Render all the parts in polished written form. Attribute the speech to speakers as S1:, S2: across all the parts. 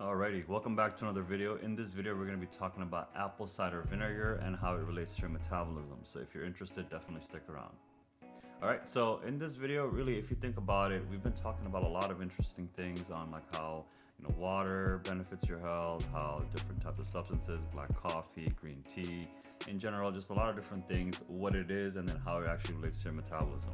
S1: Alrighty, welcome back to another video. In this video, we're going to be talking about apple cider vinegar and how it relates to your metabolism. So if you're interested, definitely stick around. Alright, so in this video, really, if you think about it, we've been talking about a lot of interesting things on like how water benefits your health, how different types of substances, black coffee, green tea, in general, just a lot of different things, what it is, and then how it actually relates to your metabolism.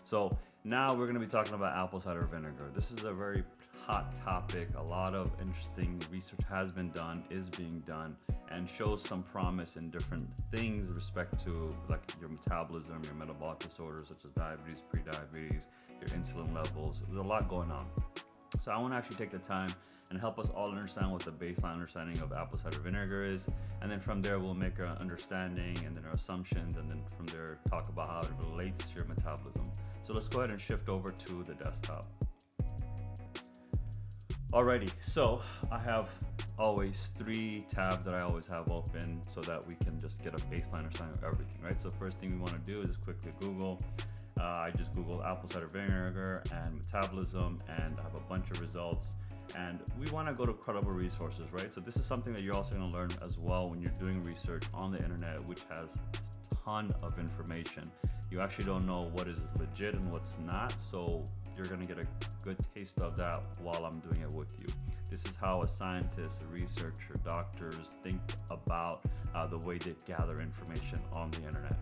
S1: So now we're going to be talking about apple cider vinegar. This is a very hot topic. A lot of interesting research has been done, is being done, and shows some promise in different things with respect to like your metabolism, your metabolic disorders such as diabetes, pre-diabetes, your insulin levels. There's a lot going on. So I want to actually take the time and help us all understand what the baseline understanding of apple cider vinegar is, and then from there we'll make our understanding and then our assumptions, and then from there talk about how it relates to your metabolism. So let's go ahead and shift over to the desktop. Alrighty, so I have always three tabs that I always have open so that we can just get a baseline understanding of everything, right? So first thing we want to do is just quickly Google. I just Googled apple cider vinegar and metabolism, and I have a bunch of results. And we want to go to credible resources, right? So this is something that you're also going to learn as well when you're doing research on the internet, which has a ton of information. You actually don't know what is legit and what's not, so you're going to get a good taste of that while I'm doing it with you. This is how a scientist, a researcher, doctors think about the way they gather information on the internet.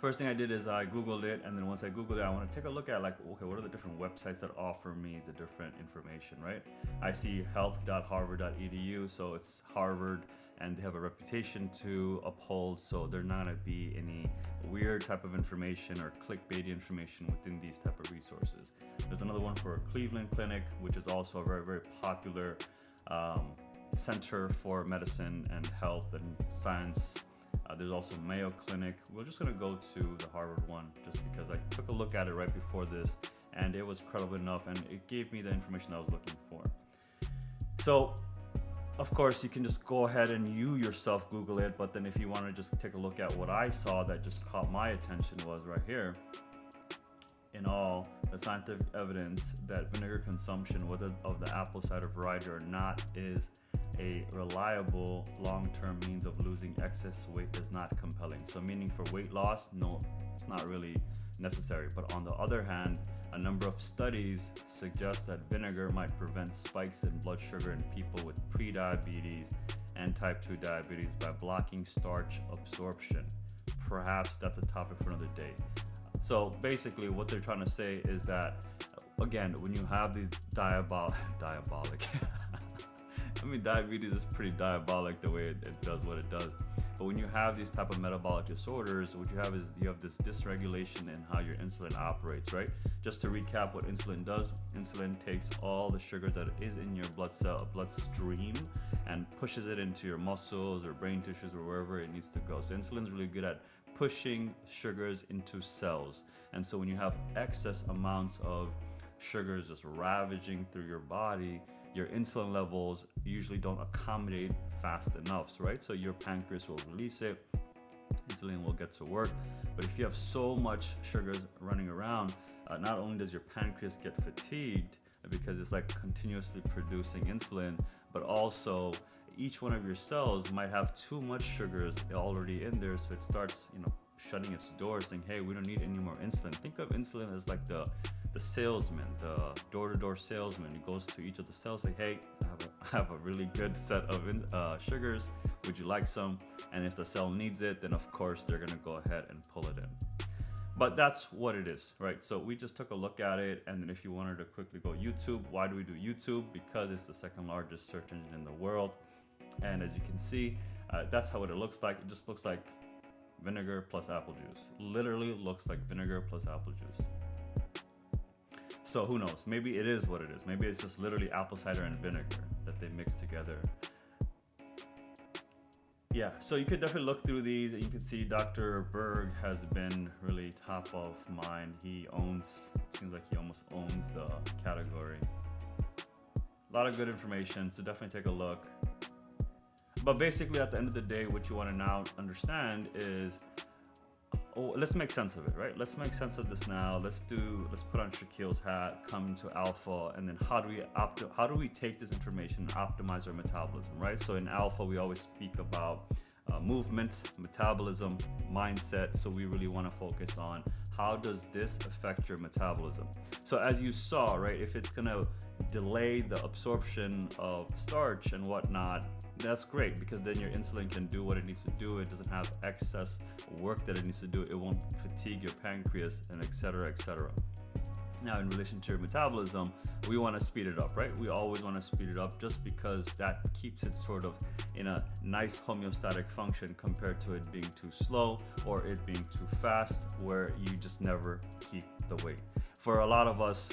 S1: First thing I did is I Googled it, and then once I Googled it, I want to take a look at like, okay, what are the different websites that offer me the different information, right? I see health.harvard.edu, so it's Harvard, and they have a reputation to uphold, so there's not going to be any weird type of information or clickbaity information within these type of resources. There's another one for Cleveland Clinic, which is also a very, very popular center for medicine and health and science. There's also Mayo Clinic. We're just going to go to the Harvard one just because I took a look at it right before this and it was credible enough and it gave me the information I was looking for. So of course you can just go ahead and you yourself Google it, but then if you want to just take a look at what I saw that just caught my attention was right here. In all, the scientific evidence that vinegar consumption, whether of the apple cider variety or not, is a reliable long-term means of losing excess weight is not compelling. So meaning for weight loss, no, it's not really necessary. But on the other hand, a number of studies suggest that vinegar might prevent spikes in blood sugar in people with pre-diabetes and type 2 diabetes by blocking starch absorption. Perhaps that's a topic for another day. So basically what they're trying to say is that, again, when you have these diabolic I mean, diabetes is pretty diabolic the way it does what it does. But when you have these type of metabolic disorders, what you have is you have this dysregulation in how your insulin operates, right? Just to recap what insulin does, insulin takes all the sugar that is in your bloodstream and pushes it into your muscles or brain tissues or wherever it needs to go. So insulin's really good at pushing sugars into cells. And so when you have excess amounts of sugars just ravaging through your body, your insulin levels usually don't accommodate fast enough, right? So your pancreas will release it, insulin will get to work. But if you have so much sugars running around, not only does your pancreas get fatigued because it's like continuously producing insulin, but also each one of your cells might have too much sugars already in there, so it starts, shutting its doors, saying, hey, we don't need any more insulin. Think of insulin as like the salesman, the door-to-door salesman. He goes to each of the cells, say, hey, I have a really good set of sugars. Would you like some? And if the cell needs it, then of course they're gonna go ahead and pull it in. But that's what it is, right? So we just took a look at it, and then if you wanted to quickly go YouTube, why do we do YouTube? Because it's the second largest search engine in the world. And as you can see, that's how it looks like. It just looks like vinegar plus apple juice. Literally looks like vinegar plus apple juice. So who knows? Maybe it is what it is. Maybe it's just literally apple cider and vinegar that they mix together. Yeah, so you could definitely look through these and you can see Dr. Berg has been really top of mind. He owns, it seems like he almost owns the category. A lot of good information, so definitely take a look. But basically at the end of the day, what you want to now understand is let's make sense of it, right? Let's make sense of this now. Let's put on Shaquille's hat, come into alpha, and then how do we take this information and optimize our metabolism, right? So in alpha, we always speak about movement, metabolism, mindset. So we really want to focus on how does this affect your metabolism. So as you saw, right, if it's gonna delay the absorption of starch and whatnot, that's great, because then your insulin can do what it needs to do. It doesn't have excess work that it needs to do. It won't fatigue your pancreas, and etc., etc. Now, in relation to your metabolism, we want to speed it up, right? We always want to speed it up, just because that keeps it sort of in a nice homeostatic function compared to it being too slow or it being too fast, where you just never keep the weight. For a lot of us,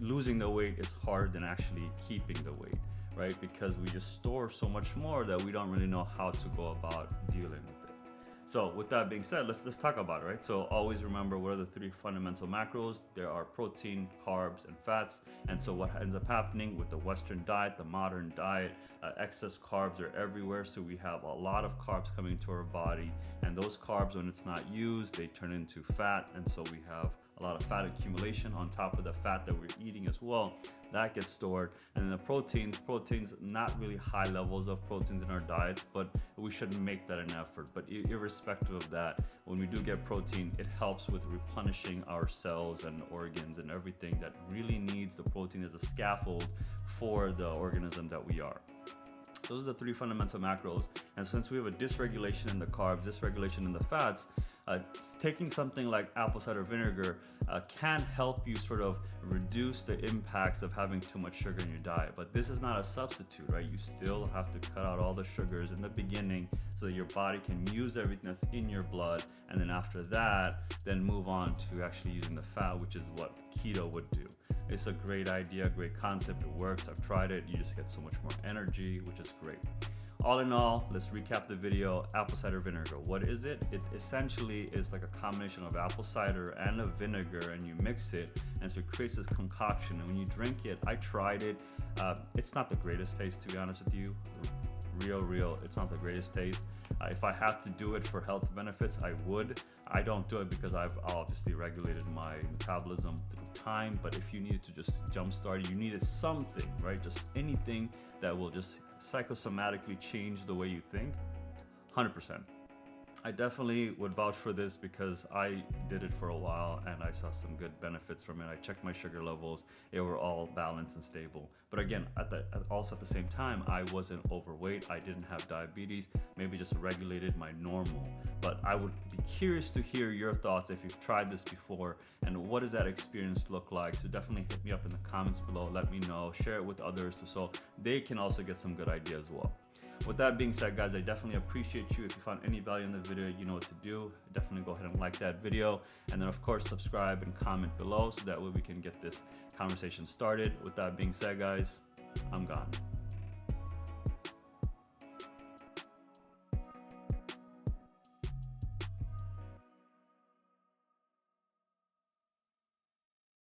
S1: losing the weight is harder than actually keeping the weight, right? Because we just store so much more that we don't really know how to go about dealing with it. So with that being said, let's talk about it, right? So always remember, what are the three fundamental macros? There are protein, carbs, and fats. And so what ends up happening with the Western diet, the modern diet, excess carbs are everywhere. So we have a lot of carbs coming to our body, and those carbs, when it's not used, they turn into fat. And so we have a lot of fat accumulation on top of the fat that we're eating as well. That gets stored. And then the proteins, not really high levels of proteins in our diets, but we shouldn't make that an effort. But irrespective of that, when we do get protein, it helps with replenishing our cells and organs and everything that really needs the protein as a scaffold for the organism that we are. Those are the three fundamental macros. And since we have a dysregulation in the carbs, dysregulation in the fats, taking something like apple cider vinegar can help you sort of reduce the impacts of having too much sugar in your diet. But this is not a substitute, right? You still have to cut out all the sugars in the beginning so that your body can use everything that's in your blood. And then after that, then move on to actually using the fat, which is what keto would do. It's a great idea, great concept. It works. I've tried it. You just get so much more energy, which is great. All in all, let's recap the video. Apple cider vinegar, what is it? It essentially is like a combination of apple cider and a vinegar, and you mix it, and so it creates this concoction. And when you drink it, I tried it. It's not the greatest taste, to be honest with you. Real, it's not the greatest taste. If I had to do it for health benefits, I would. I don't do it because I've obviously regulated my metabolism through time. But if you needed to just jumpstart, you needed something, right? Just anything that will just psychosomatically change the way you think, 100%. I definitely would vouch for this because I did it for a while and I saw some good benefits from it. I checked my sugar levels, they were all balanced and stable. But again, also at the same time, I wasn't overweight, I didn't have diabetes, maybe just regulated my normal. But I would be curious to hear your thoughts if you've tried this before, and what does that experience look like? So definitely hit me up in the comments below, let me know, share it with others so they can also get some good ideas as well. With that being said, guys, I definitely appreciate you. If you found any value in the video, you know what to do. Definitely go ahead and like that video. And then, of course, subscribe and comment below so that way we can get this conversation started. With that being said, guys, I'm gone.